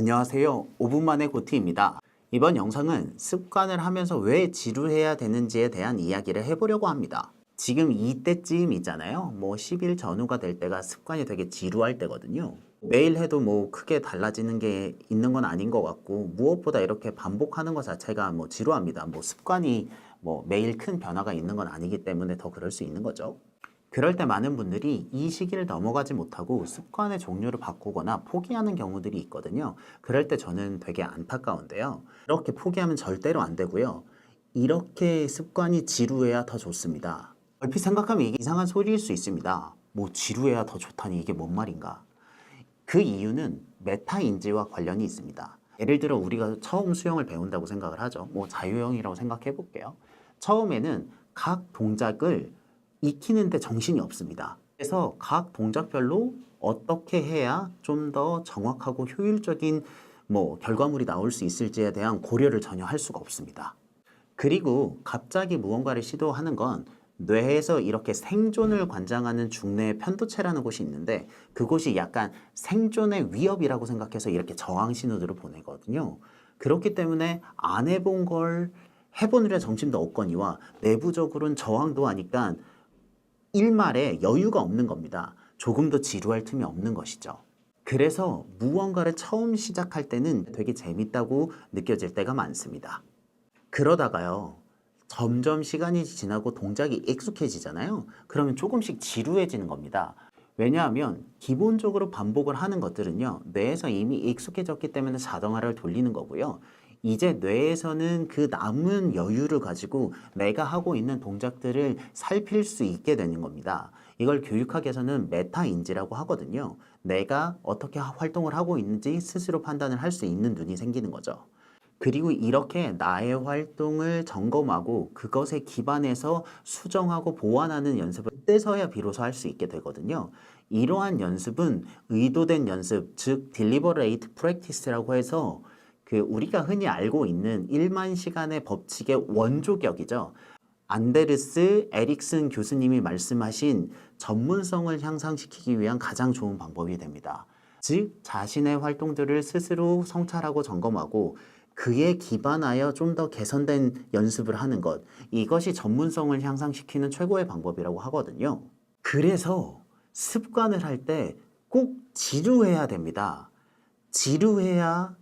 안녕하세요. 5분 만에 고티입니다. 이번 영상은 습관을 하면서 왜 지루해야 되는지에 대한 이야기를 해보려고 합니다. 지금 이때쯤 있잖아요. 10일 전후가 될 때가 습관이 되게 지루할 때거든요. 매일 해도 크게 달라지는 게 있는 건 아닌 것 같고, 무엇보다 이렇게 반복하는 것 자체가 지루합니다. 습관이 매일 큰 변화가 있는 건 아니기 때문에 더 그럴 수 있는 거죠. 그럴 때 많은 분들이 이 시기를 넘어가지 못하고 습관의 종류를 바꾸거나 포기하는 경우들이 있거든요. 그럴 때 저는 되게 안타까운데요. 이렇게 포기하면 절대로 안 되고요. 이렇게 습관이 지루해야 더 좋습니다. 얼핏 생각하면 이게 이상한 소리일 수 있습니다. 지루해야 더 좋다니 이게 뭔 말인가? 그 이유는 메타인지와 관련이 있습니다. 예를 들어 우리가 처음 수영을 배운다고 생각을 하죠. 자유형이라고 생각해 볼게요. 처음에는 각 동작을 익히는데 정신이 없습니다. 그래서 각 동작별로 어떻게 해야 좀 더 정확하고 효율적인 결과물이 나올 수 있을지에 대한 고려를 전혀 할 수가 없습니다. 그리고 갑자기 무언가를 시도하는 건 뇌에서 이렇게 생존을 관장하는 중뇌 편도체라는 곳이 있는데 그곳이 약간 생존의 위협이라고 생각해서 이렇게 저항 신호들을 보내거든요. 그렇기 때문에 안 해본 걸 해보느라 정신도 없거니와 내부적으로는 저항도 하니까 일말에 여유가 없는 겁니다. 조금 더 지루할 틈이 없는 것이죠. 그래서 무언가를 처음 시작할 때는 되게 재밌다고 느껴질 때가 많습니다. 그러다가요, 점점 시간이 지나고 동작이 익숙해지잖아요. 그러면 조금씩 지루해지는 겁니다. 왜냐하면 기본적으로 반복을 하는 것들은요, 뇌에서 이미 익숙해졌기 때문에 자동화를 돌리는 거고요. 이제 뇌에서는 그 남은 여유를 가지고 내가 하고 있는 동작들을 살필 수 있게 되는 겁니다. 이걸 교육학에서는 메타인지라고 하거든요. 내가 어떻게 활동을 하고 있는지 스스로 판단을 할 수 있는 눈이 생기는 거죠. 그리고 이렇게 나의 활동을 점검하고 그것에 기반해서 수정하고 보완하는 연습을 그때서야 비로소 할 수 있게 되거든요. 이러한 연습은 의도된 연습, 즉 deliberate practice라고 해서 우리가 흔히 알고 있는 1만 시간의 법칙의 원조격이죠. 안데르스 에릭슨 교수님이 말씀하신 전문성을 향상시키기 위한 가장 좋은 방법이 됩니다. 즉, 자신의 활동들을 스스로 성찰하고 점검하고 그에 기반하여 좀 더 개선된 연습을 하는 것. 이것이 전문성을 향상시키는 최고의 방법이라고 하거든요. 그래서 습관을 할 때 꼭 지루해야 됩니다. 지루해야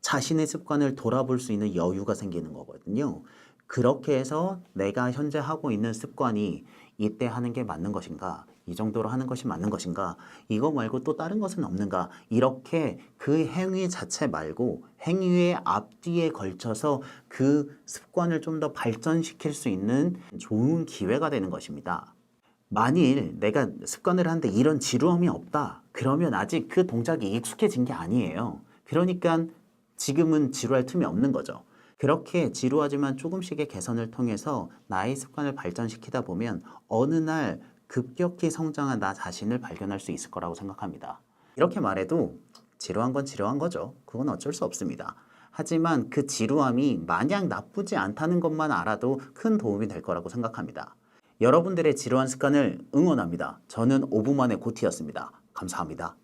자신의 습관을 돌아볼 수 있는 여유가 생기는 거거든요. 그렇게 해서 내가 현재 하고 있는 습관이 이때 하는 게 맞는 것인가? 이 정도로 하는 것이 맞는 것인가? 이거 말고 또 다른 것은 없는가? 이렇게 그 행위 자체 말고 행위의 앞뒤에 걸쳐서 그 습관을 좀 더 발전시킬 수 있는 좋은 기회가 되는 것입니다. 만일 내가 습관을 하는데 이런 지루함이 없다. 그러면 아직 그 동작이 익숙해진 게 아니에요. 그러니까 지금은 지루할 틈이 없는 거죠. 그렇게 지루하지만 조금씩의 개선을 통해서 나의 습관을 발전시키다 보면 어느 날 급격히 성장한 나 자신을 발견할 수 있을 거라고 생각합니다. 이렇게 말해도 지루한 건 지루한 거죠. 그건 어쩔 수 없습니다. 하지만 그 지루함이 마냥 나쁘지 않다는 것만 알아도 큰 도움이 될 거라고 생각합니다. 여러분들의 지루한 습관을 응원합니다. 저는 5분 만에 고티였습니다. 감사합니다.